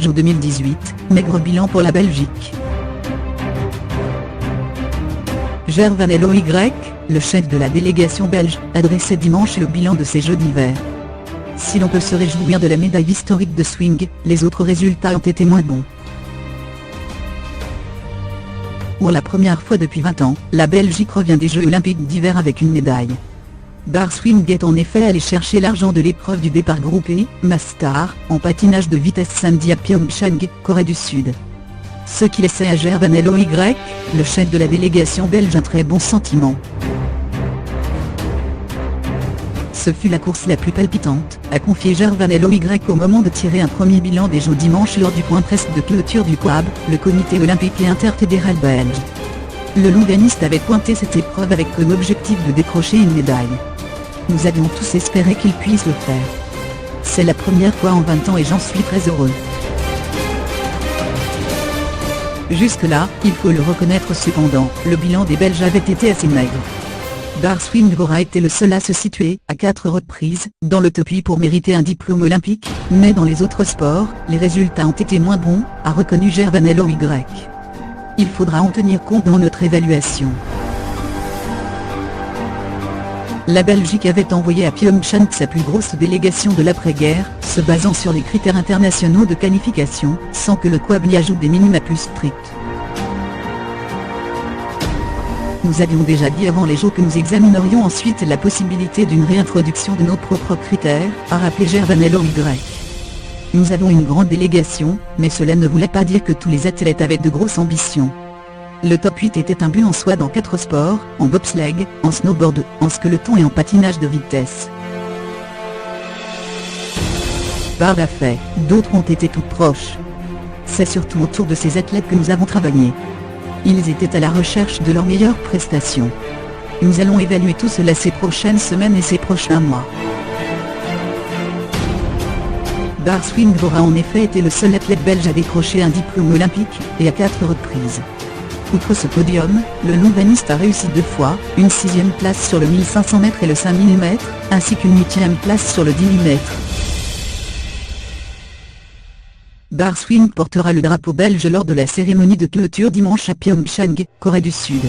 JO 2018, maigre bilan pour la Belgique. Gervanello Y, le chef de la délégation belge, a dressé dimanche le bilan de ces Jeux d'hiver. Si l'on peut se réjouir de la médaille historique de swing, les autres résultats ont été moins bons. Pour la première fois depuis 20 ans, la Belgique revient des Jeux olympiques d'hiver avec une médaille. Bar Swing est en effet allé chercher l'argent de l'épreuve du départ groupé, Master, en patinage de vitesse samedi à Pyeongchang, Corée du Sud. Ce qui laissait à Gervanello Y, le chef de la délégation belge, un très bon sentiment. Ce fut la course la plus palpitante, a confié Gervanello Y au moment de tirer un premier bilan des Jeux dimanche lors du point presse de clôture du COAB, le comité olympique et interfédéral belge. Le longaniste avait pointé cette épreuve avec comme objectif de décrocher une médaille. Nous avions tous espéré qu'il puisse le faire. C'est la première fois en 20 ans et j'en suis très heureux. Jusque-là, il faut le reconnaître cependant, le bilan des Belges avait été assez maigre. Bar Swing aura été le seul à se situer, à 4 reprises, dans le top 8 pour mériter un diplôme olympique, mais dans les autres sports, les résultats ont été moins bons, a reconnu Gervanello Y. Il faudra en tenir compte dans notre évaluation. La Belgique avait envoyé à Pyeongchang sa plus grosse délégation de l'après-guerre, se basant sur les critères internationaux de qualification, sans que le COAB y ajoute des minima plus stricts. Nous avions déjà dit avant les Jeux que nous examinerions ensuite la possibilité d'une réintroduction de nos propres critères, a rappelé Gervanello Y. Nous avons une grande délégation, mais cela ne voulait pas dire que tous les athlètes avaient de grosses ambitions. Le top 8 était un but en soi dans 4 sports, en bobsleigh, en snowboard, en skeleton et en patinage de vitesse. Par la fait, d'autres ont été tout proches. C'est surtout autour de ces athlètes que nous avons travaillé. Ils étaient à la recherche de leurs meilleures prestations. Nous allons évaluer tout cela ces prochaines semaines et ces prochains mois. Bar Swing aura en effet été le seul athlète belge à décrocher un diplôme olympique, et à 4 reprises. Outre ce podium, le longaniste a réussi 2 fois, une 6e place sur le 1500 mètres et le 5000 mètres, ainsi qu'une 8e place sur le 10 000 mètres. Bar Swing portera le drapeau belge lors de la cérémonie de clôture dimanche à Pyeongchang, Corée du Sud.